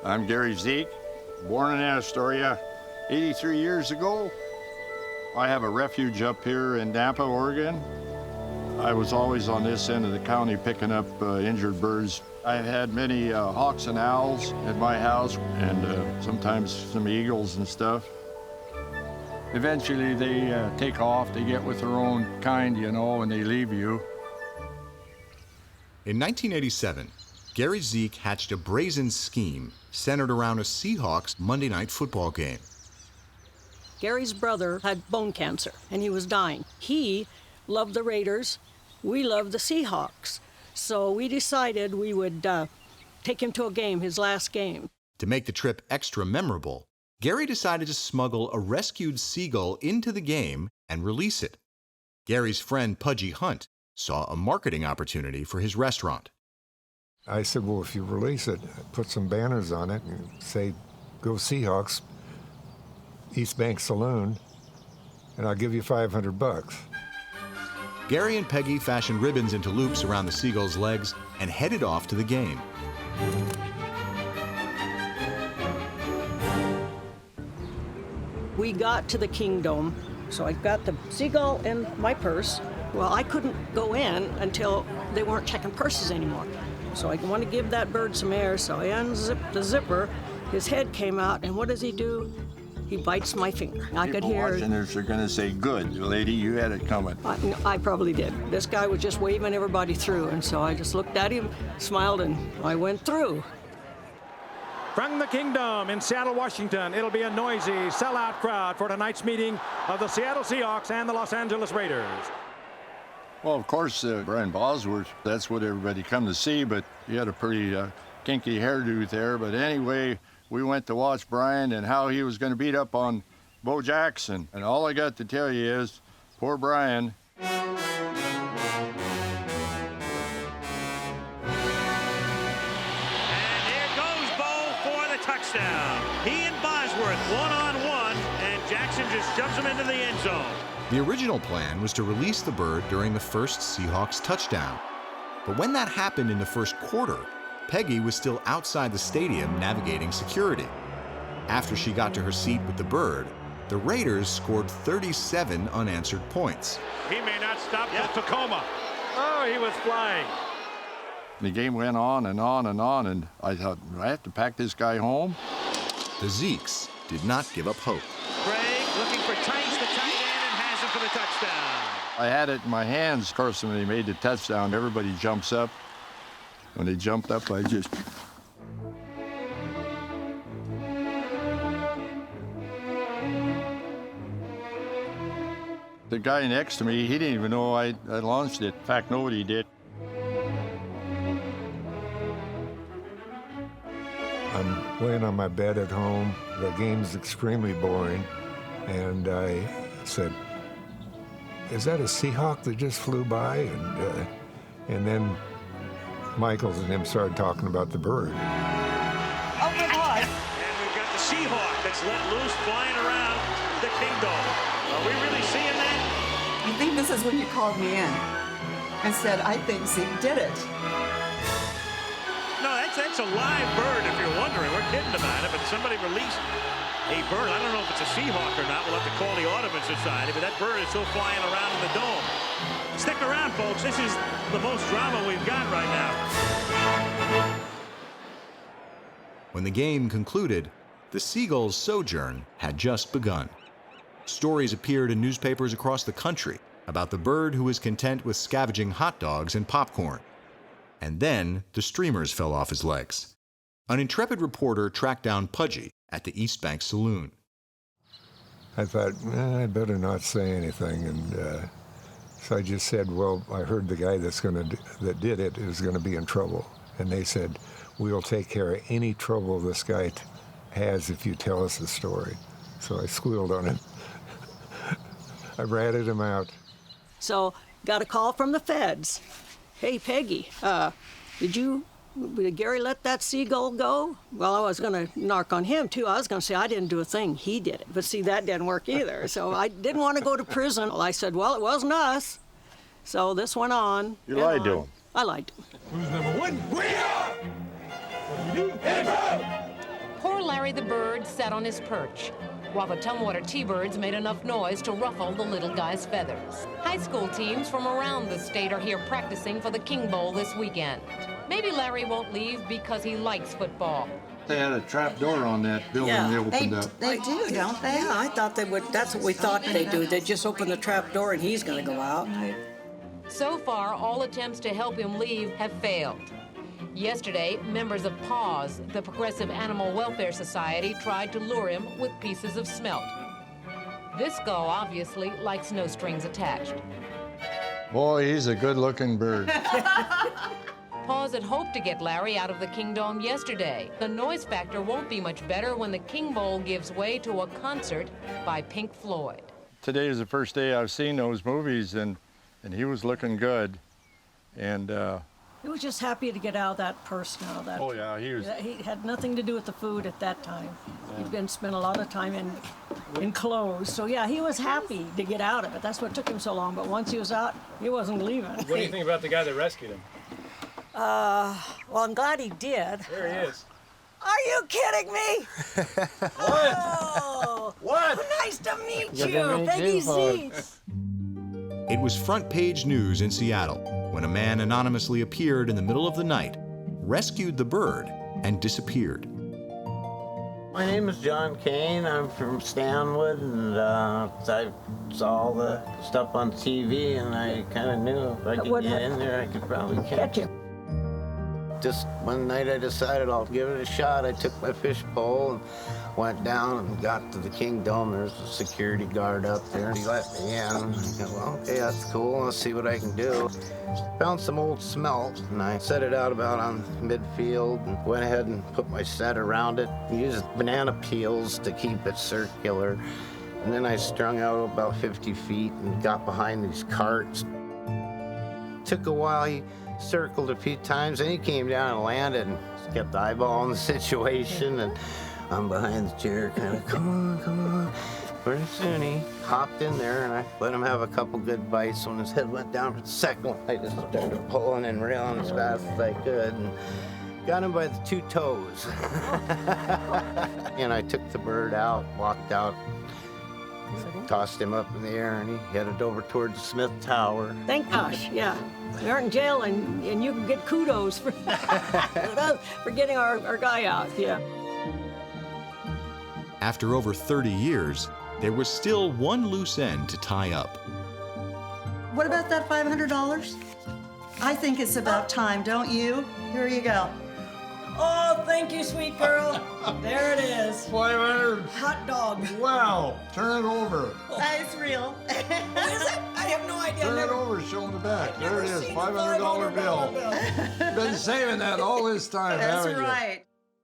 I'm Gary Zeke, born in Astoria 83 years ago. I have a refuge up here in Nampa, Oregon. I was always on this end of the county picking up injured birds. I've had many hawks and owls at my house, and sometimes some eagles and stuff. Eventually they take off, they get with their own kind, you know, and they leave you. In 1987, Gary Zeke hatched a brazen scheme centered around a Seahawks Monday night football game. Gary's brother had bone cancer, and he was dying. He loved the Raiders. We loved the Seahawks. So we decided we would take him to a game, his last game. To make the trip extra memorable, Gary decided to smuggle a rescued seagull into the game and release it. Gary's friend Pudgy Hunt saw a marketing opportunity for his restaurant. I said, well, if you release it, put some banners on it and say, go Seahawks, East Bank Saloon, and I'll give you $500. Gary and Peggy fashioned ribbons into loops around the seagull's legs and headed off to the game. We got to the Kingdome, so I got the seagull in my purse. Well, I couldn't go in until they weren't checking purses anymore. So I want to give that bird some air, so I unzipped the zipper. His head came out, and what does he do? He bites my finger. I could hear. Watching this are going to say, good, lady, you had it coming. I probably did. This guy was just waving everybody through, and so I just looked at him, smiled, and I went through. From the Kingdome in Seattle, Washington, it'll be a noisy, sellout crowd for tonight's meeting of the Seattle Seahawks and the Los Angeles Raiders. Well, of course, Brian Bosworth, that's what everybody come to see, but he had a pretty kinky hairdo there. But anyway, we went to watch Brian and how he was going to beat up on Bo Jackson. And all I got to tell you is, poor Brian. And here goes Bo for the touchdown. He and Bosworth one-on-one, and Jackson just jumps him into the end zone. The original plan was to release the bird during the first Seahawks touchdown. But when that happened in the first quarter, Peggy was still outside the stadium navigating security. After she got to her seat with the bird, the Raiders scored 37 unanswered points. He may not stop till Tacoma. Oh, he was flying. The game went on and on and on, and I thought, I have to pack this guy home. The Zeeks did not give up hope. Craig looking for Tice, the tight end, and has him for the touchdown. I had it in my hands. Of course, when they made the touchdown, everybody jumps up. When they jumped up, I just... The guy next to me, he didn't even know I launched it. In fact, nobody did. I'm laying on my bed at home. The game's extremely boring. And I said, is that a Seahawk that just flew by? And then Michaels and him started talking about the bird. Oh, good luck. And we've got the Seahawk that's let loose flying around the Kingdome. Are we really seeing that? I think this is when you called me in and said, I think Zeke did it. No, that's a live bird, if you're wondering. We're kidding about it, but somebody released a bird. I don't know if it's a Seahawk or not. We'll have to call the Audubon Society, but that bird is still flying around in the dome. Stick around, folks. This is the most drama we've got right now. When the game concluded, the Seagull's sojourn had just begun. Stories appeared in newspapers across the country about the bird who was content with scavenging hot dogs and popcorn. And then the streamers fell off his legs. An intrepid reporter tracked down Pudgy at the East Bank Saloon. I thought, I'd better not say anything. And so I just said, well, I heard the guy that did it is going to be in trouble. And they said, we'll take care of any trouble this guy has if you tell us the story. So I squealed on it. I ratted him out. So got a call from the feds. Hey, Peggy, did Gary let that seagull go? Well, I was going to narc on him, too. I was going to say I didn't do a thing. He did it. But see, that didn't work either. So I didn't want to go to prison. Well, I said, well, it wasn't us. So this went on. You lied to him. I lied to him. Who's number one? We are! What do we do? Hit him up! Poor Larry the bird sat on his perch, while the Tumwater T-birds made enough noise to ruffle the little guy's feathers. High school teams from around the state are here practicing for the King Bowl this weekend. Maybe Larry won't leave because he likes football. They had a trap door on that building Yeah. they opened up. They do, don't they? Yeah, I thought they would. That's what we thought they'd do. They'd just open the trap door and he's going to go out. So far, all attempts to help him leave have failed. Yesterday, members of PAWS, the Progressive Animal Welfare Society, tried to lure him with pieces of smelt. This gull obviously likes no strings attached. Boy, he's a good-looking bird. PAWS had hoped to get Larry out of the Kingdome yesterday. The noise factor won't be much better when the King Bowl gives way to a concert by Pink Floyd. Today is the first day I've seen those movies, and he was looking good. And He was just happy to get out of that purse now. That, oh yeah, he was. He had nothing to do with the food at that time. He'd spent a lot of time in clothes. So yeah, he was happy to get out of it. That's what took him so long. But once he was out, he wasn't leaving. What do you think about the guy that rescued him? Well, I'm glad he did. There he is. Are you kidding me? What? Oh, What? nice to meet you, Peggy Z. It was front-page news in Seattle when a man anonymously appeared in the middle of the night, rescued the bird, and disappeared. My name is John Kane. I'm from Stanwood, and I saw all the stuff on TV, and I kind of knew if I could get in there, I could probably catch him. Just one night I decided I'll give it a shot. I took my fish pole and went down and got to the Kingdome. There's a security guard up there. He let me in. I go, well, okay, that's cool. Let's see what I can do. Found some old smelt, and I set it out about on midfield and went ahead and put my set around it. Used banana peels to keep it circular. And then I strung out about 50 feet and got behind these carts. Took a while. He circled a few times, and he came down and landed and kept eyeballing the situation, and I'm behind the chair kind of, come on. Pretty soon he hopped in there, and I let him have a couple good bites. When his head went down for the second one, I just started pulling and reeling as fast as I could, and got him by the two toes. And I took the bird out, walked out, tossed him up in the air, and he headed over towards the Smith Tower. Thank gosh, yeah. We aren't in jail, and you can get kudos for, for getting our guy out, yeah. After over 30 years, there was still one loose end to tie up. What about that $500? I think it's about time, don't you? Here you go. Oh, thank you, sweet girl. There it is. 500. Hot dog. Wow. Turn it over. It's real. What is it? I have no idea. Turn it over. Show them the back. There it is. $500 bill. Been saving that all this time, That's haven't you? right.